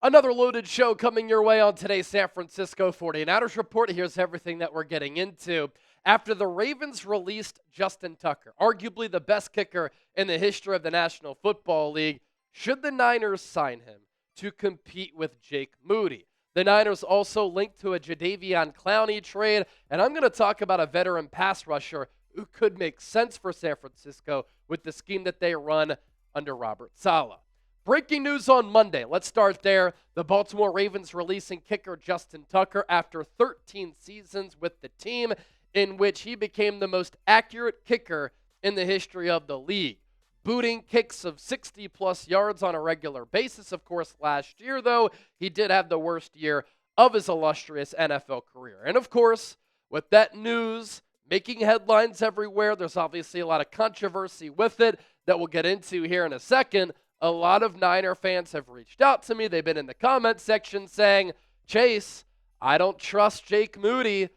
Another loaded show coming your way on today's San Francisco 49ers Report. Here's everything that we're getting into. After the Ravens released Justin Tucker, arguably the best kicker in the history of the National Football League, should the Niners sign him to compete with Jake Moody? The Niners also linked to a Jadeveon Clowney trade, and I'm going to talk about a veteran pass rusher who could make sense for San Francisco with the scheme that they run under Robert Saleh. Breaking news on Monday. Let's start there. The Baltimore Ravens releasing kicker Justin Tucker after 13 seasons with the team, in which he became the most accurate kicker in the history of the league, booting kicks of 60-plus yards on a regular basis. Of course, last year, though, he did have the worst year of his illustrious NFL career. And, of course, with that news making headlines everywhere, there's obviously a lot of controversy with it that we'll get into here in a second. A lot of Niner fans have reached out to me. They've been in the comment section saying, Chase, I don't trust Jake Moody.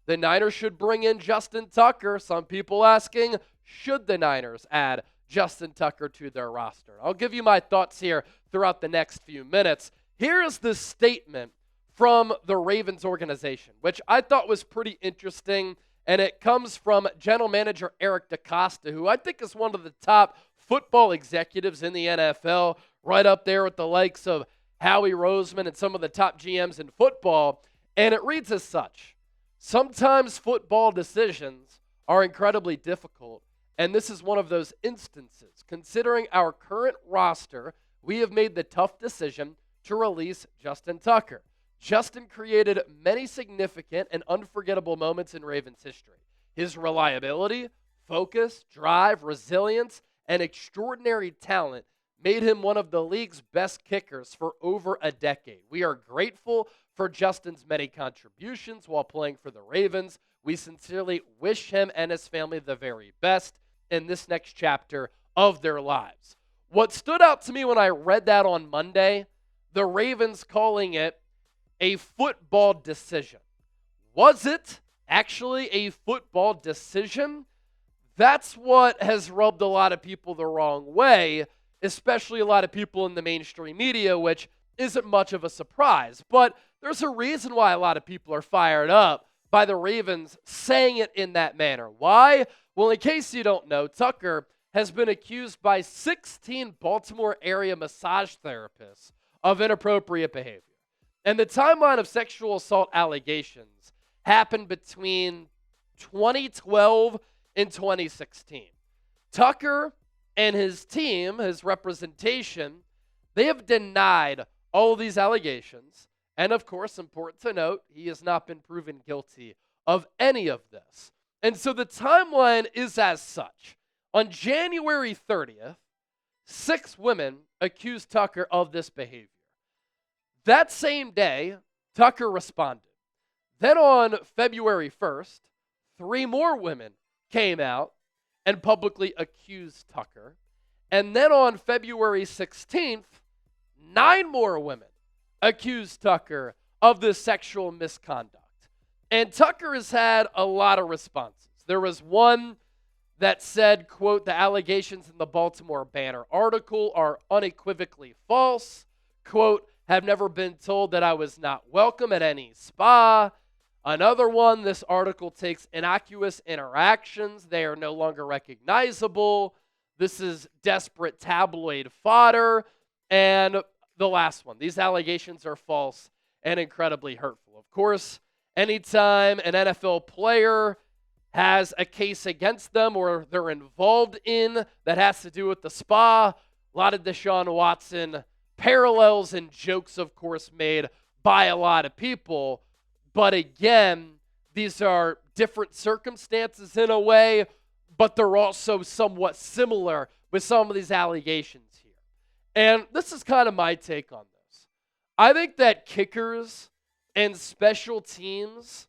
The Niners should bring in Justin Tucker. Some people asking, should the Niners add Justin Tucker to their roster? I'll give you my thoughts here throughout the next few minutes. Here is the statement from the Ravens organization, which I thought was pretty interesting, and it comes from General Manager Eric DeCosta, who I think is one of the top football executives in the NFL, right up there with the likes of Howie Roseman and some of the top GMs in football. And it reads as such: sometimes football decisions are incredibly difficult, and this is one of those instances. Considering our current roster, we have made the tough decision to release Justin Tucker. Justin created many significant and unforgettable moments in Ravens history. His reliability, focus, drive, resilience, and extraordinary talent made him one of the league's best kickers for over a decade. We are grateful for Justin's many contributions while playing for the Ravens. We sincerely wish him and his family the very best in this next chapter of their lives. What stood out to me when I read that on Monday, the Ravens calling it a football decision. Was it actually a football decision? That's what has rubbed a lot of people the wrong way, especially a lot of people in the mainstream media, which isn't much of a surprise. But there's a reason why a lot of people are fired up by the Ravens saying it in that manner. Why? Well, in case you don't know, Tucker has been accused by 16 Baltimore area massage therapists of inappropriate behavior. And the timeline of sexual assault allegations happened between 2012 in 2016. Tucker and his team, his representation, they have denied all of these allegations. And of course, important to note, he has not been proven guilty of any of this. And so the timeline is as such. On January 30th, 6 women accused Tucker of this behavior. That same day, Tucker responded. Then on February 1st, 3 more women came out and publicly accused Tucker. And then on February 16th, 9 more women accused Tucker of this sexual misconduct. And Tucker has had a lot of responses. There was one that said, quote, the allegations in the Baltimore Banner article are unequivocally false. Quote, have never been told that I was not welcome at any spa. Another one, this article takes innocuous interactions. They are no longer recognizable. This is desperate tabloid fodder. And the last one, these allegations are false and incredibly hurtful. Of course, anytime an NFL player has a case against them or they're involved in that has to do with the spa, a lot of Deshaun Watson parallels and jokes, of course, made by a lot of people. But again, these are different circumstances in a way, but they're also somewhat similar with some of these allegations here. And this is kind of my take on this. I think that kickers and special teams,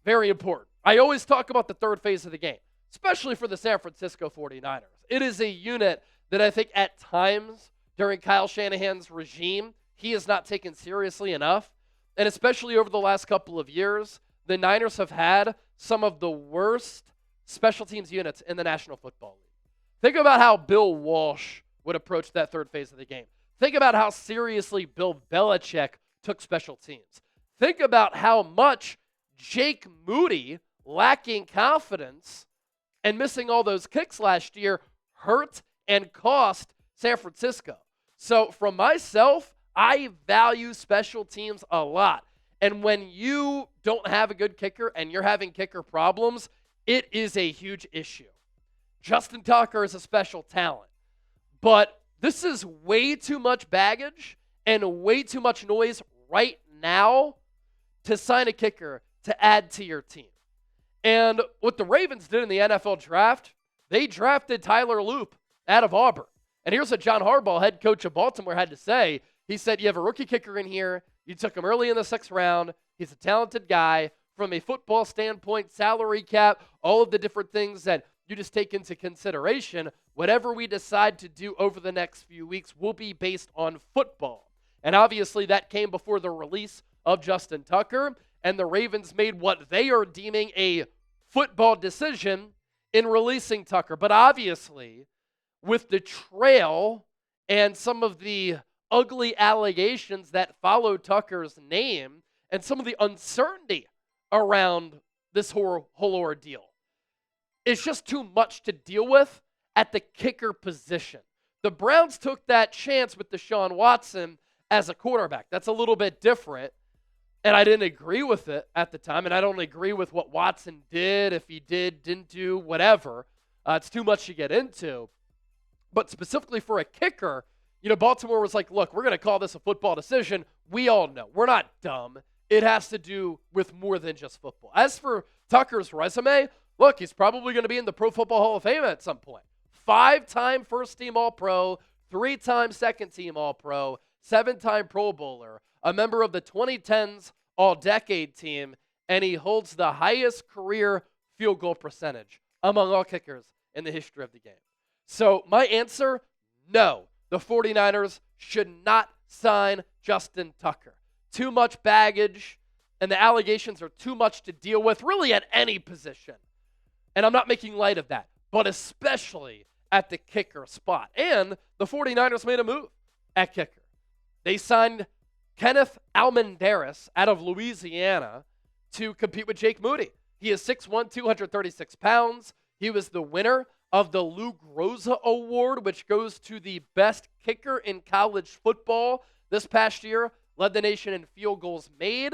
very important. I always talk about the third phase of the game, especially for the San Francisco 49ers. It is a unit that I think at times during Kyle Shanahan's regime, he is not taken seriously enough. And especially over the last couple of years, the Niners have had some of the worst special teams units in the National Football League. Think about how Bill Walsh would approach that third phase of the game. Think about how seriously Bill Belichick took special teams. Think about how much Jake Moody, lacking confidence and missing all those kicks last year, hurt and cost San Francisco. So from myself, I value special teams a lot. And when you don't have a good kicker and you're having kicker problems, it is a huge issue. Justin Tucker is a special talent, but this is way too much baggage and way too much noise right now to sign a kicker to add to your team. And what the Ravens did in the NFL draft, they drafted Tyler Loop out of Auburn. And here's what John Harbaugh, head coach of Baltimore, had to say. He said, you have a rookie kicker in here. You took him early in the 6th round. He's a talented guy. From a football standpoint, salary cap, all of the different things that you just take into consideration, whatever we decide to do over the next few weeks will be based on football. And obviously that came before the release of Justin Tucker, and the Ravens made what they are deeming a football decision in releasing Tucker. But obviously, with the trail and some of the ugly allegations that follow Tucker's name and some of the uncertainty around this whole ordeal, it's just too much to deal with at the kicker position. The Browns took that chance with Deshaun Watson as a quarterback. That's a little bit different, and I didn't agree with it at the time, and I don't agree with what Watson did, if he did, didn't do, whatever. It's too much to get into. But specifically for a kicker, Baltimore was like, look, we're going to call this a football decision. We all know. We're not dumb. It has to do with more than just football. As for Tucker's resume, look, he's probably going to be in the Pro Football Hall of Fame at some point. 5-time first-team All-Pro, 3-time second-team All-Pro, 7-time Pro Bowler, a member of the 2010s All-Decade team, and he holds the highest career field goal percentage among all kickers in the history of the game. So my answer, no. The 49ers should not sign Justin Tucker. Too much baggage, and the allegations are too much to deal with, really at any position. And I'm not making light of that, but especially at the kicker spot. And the 49ers made a move at kicker. They signed Kenneth Almendares out of Louisiana to compete with Jake Moody. He is 6'1", 236 pounds. He was the winner of the Lou Groza Award, which goes to the best kicker in college football this past year, led the nation in field goals made,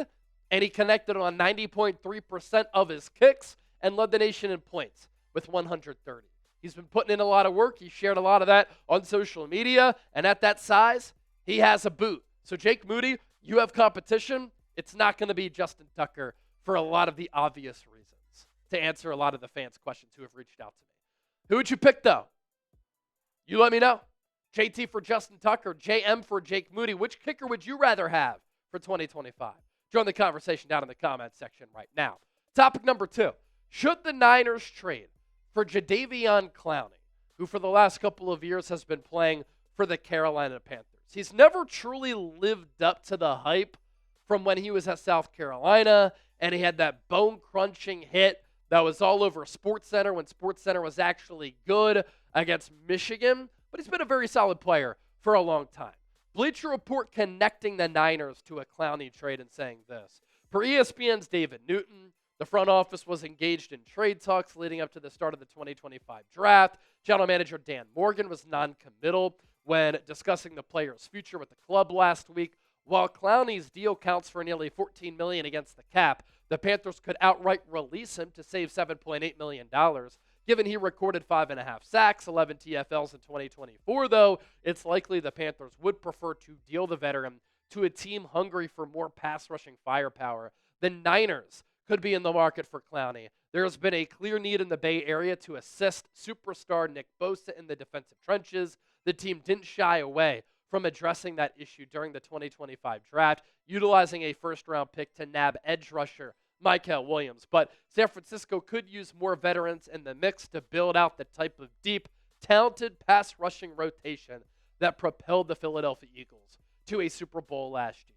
and he connected on 90.3% of his kicks and led the nation in points with 130. He's been putting in a lot of work. He shared a lot of that on social media, and at that size, he has a boot. So Jake Moody, you have competition. It's not going to be Justin Tucker for a lot of the obvious reasons, to answer a lot of the fans' questions who have reached out to me. Who would you pick, though? You let me know. JT for Justin Tucker, JM for Jake Moody. Which kicker would you rather have for 2025? Join the conversation down in the comments section right now. Topic number 2. Should the Niners trade for Jadeveon Clowney, who for the last couple of years has been playing for the Carolina Panthers? He's never truly lived up to the hype from when he was at South Carolina, and he had that bone-crunching hit that was all over SportsCenter when SportsCenter was actually good against Michigan. But he's been a very solid player for a long time. Bleacher Report connecting the Niners to a Clowney trade and saying this. Per ESPN's David Newton, the front office was engaged in trade talks leading up to the start of the 2025 draft. General manager Dan Morgan was non-committal when discussing the player's future with the club last week. While Clowney's deal counts for nearly $14 million against the cap, the Panthers could outright release him to save $7.8 million. Given he recorded 5.5 sacks, 11 TFLs in 2024, though, it's likely the Panthers would prefer to deal the veteran to a team hungry for more pass-rushing firepower. The Niners could be in the market for Clowney. There has been a clear need in the Bay Area to assist superstar Nick Bosa in the defensive trenches. The team didn't shy away from addressing that issue during the 2025 draft, utilizing a first-round pick to nab edge rusher Michael Williams. But San Francisco could use more veterans in the mix to build out the type of deep, talented pass-rushing rotation that propelled the Philadelphia Eagles to a Super Bowl last year.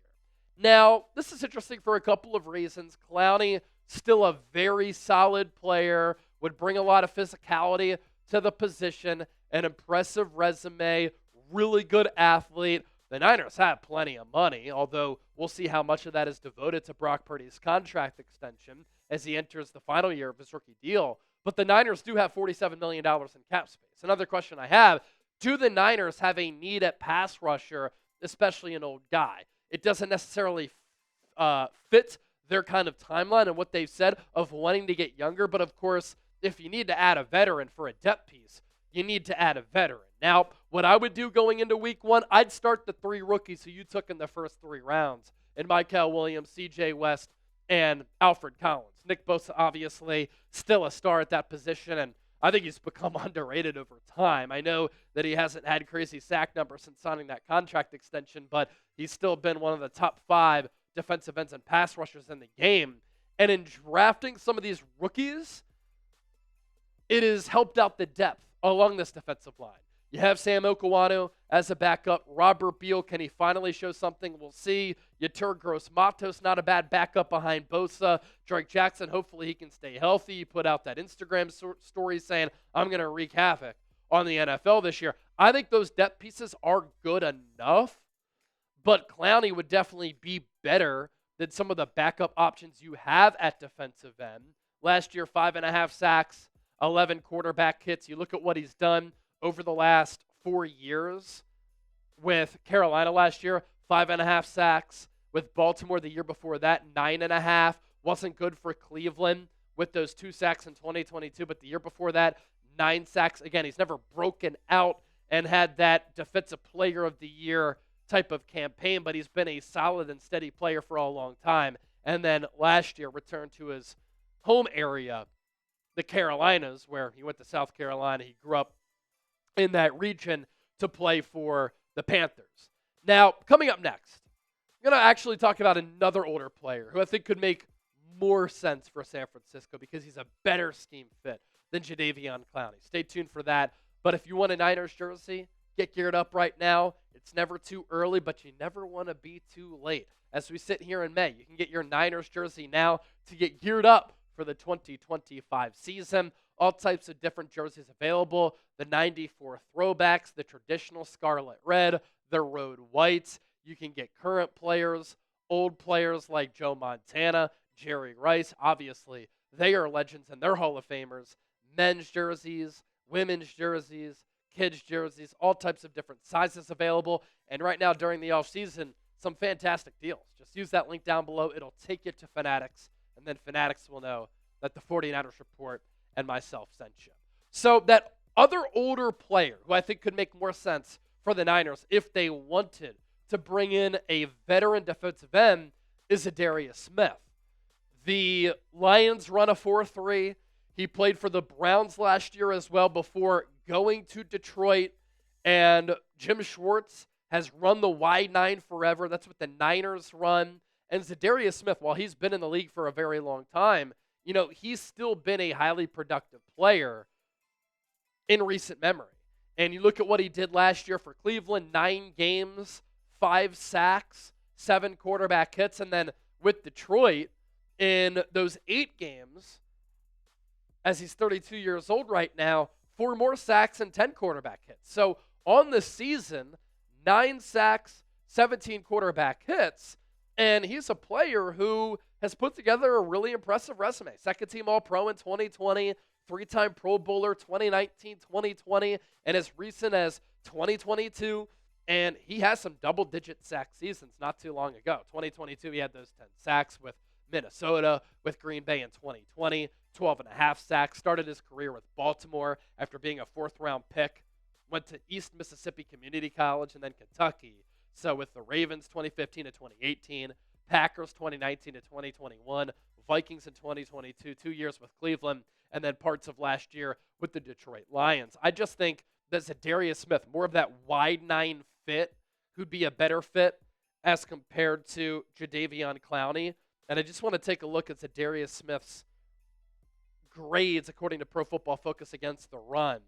Now, this is interesting for a couple of reasons. Clowney, still a very solid player, would bring a lot of physicality to the position, an impressive resume, really good athlete, the Niners have plenty of money, although we'll see how much of that is devoted to Brock Purdy's contract extension as he enters the final year of his rookie deal. But the Niners do have $47 million in cap space. Another question I have, do the Niners have a need at pass rusher, especially an old guy? It doesn't necessarily fit their kind of timeline and what they've said of wanting to get younger. But, of course, if you need to add a veteran for a depth piece, you need to add a veteran. Now, what I would do going into week 1, I'd start the 3 rookies who you took in the first 3 rounds, in Mykel Williams, C.J. West, and Alfred Collins. Nick Bosa, obviously, still a star at that position, and I think he's become underrated over time. I know that he hasn't had crazy sack numbers since signing that contract extension, but he's still been one of the top 5 defensive ends and pass rushers in the game. And in drafting some of these rookies, it has helped out the depth along this defensive line. You have Sam Okawanu as a backup. Robert Beal, can he finally show something? We'll see. Yetur Gross-Matos, not a bad backup behind Bosa. Drake Jackson, hopefully he can stay healthy. He put out that Instagram story saying, I'm going to wreak havoc on the NFL this year. I think those depth pieces are good enough, but Clowney would definitely be better than some of the backup options you have at defensive end. Last year, 5.5 sacks, 11 quarterback hits. You look at what he's done over the last 4 years. With Carolina last year, 5.5 sacks. With Baltimore the year before that, 9.5. Wasn't good for Cleveland with those 2 sacks in 2022, but the year before that, 9 sacks. Again, he's never broken out and had that Defensive Player of the Year type of campaign, but he's been a solid and steady player for a long time. And then last year, returned to his home area, the Carolinas, where he went to South Carolina. He grew up in that region to play for the Panthers. Now, coming up next, I'm going to actually talk about another older player who I think could make more sense for San Francisco because he's a better scheme fit than Jadeveon Clowney. Stay tuned for that. But if you want a Niners jersey, get geared up right now. It's never too early, but you never want to be too late. As we sit here in May, you can get your Niners jersey now to get geared up for the 2025 season. All types of different jerseys available. The 94 throwbacks, the traditional scarlet red, the road whites. You can get current players, old players like Joe Montana, Jerry Rice. Obviously, they are legends and they're Hall of Famers. Men's jerseys, women's jerseys, kids jerseys, all types of different sizes available. And right now during the offseason, some fantastic deals. Just use that link down below. It'll take you to Fanatics, and then Fanatics will know that the 49ers Report and myself sent you. So that other older player who I think could make more sense for the Niners if they wanted to bring in a veteran defensive end is Za'Darius Smith. The Lions run a 4-3. He played for the Browns last year as well before going to Detroit. And Jim Schwartz has run the wide 9 forever. That's what the Niners run. And Za'Darius Smith, while he's been in the league for a very long time, he's still been a highly productive player in recent memory. And you look at what he did last year for Cleveland, 9 games, 5 sacks, 7 quarterback hits. And then with Detroit, in those 8 games, as he's 32 years old right now, 4 more sacks and 10 quarterback hits. So on the season, 9 sacks, 17 quarterback hits, and he's a player who has put together a really impressive resume. Second-team All-Pro in 2020, 3-time Pro Bowler 2019, 2020, and as recent as 2022. And he has some double-digit sack seasons not too long ago. 2022, he had those 10 sacks with Minnesota, with Green Bay in 2020, 12.5 sacks. Started his career with Baltimore after being a 4th-round pick. Went to East Mississippi Community College and then Kentucky. So with the Ravens 2015 to 2018, Packers 2019 to 2021, Vikings in 2022, 2 years with Cleveland, and then parts of last year with the Detroit Lions. I just think that Za'Darius Smith, more of that wide 9 fit, who'd be a better fit as compared to Jadeveon Clowney. And I just want to take a look at Za'Darius Smith's grades according to Pro Football Focus against the run.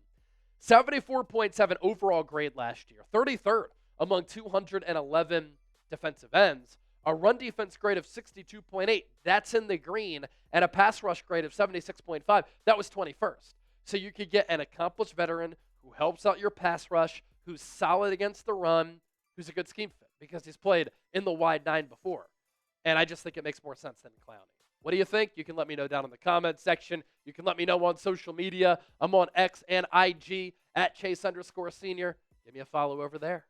74.7 overall grade last year, 33rd among 211 defensive ends. A run defense grade of 62.8, that's in the green, and a pass rush grade of 76.5, that was 21st. So you could get an accomplished veteran who helps out your pass rush, who's solid against the run, who's a good scheme fit because he's played in the wide 9 before. And I just think it makes more sense than Clowney. What do you think? You can let me know down in the comment section. You can let me know on social media. I'm on X and IG at Chase_senior. Give me a follow over there.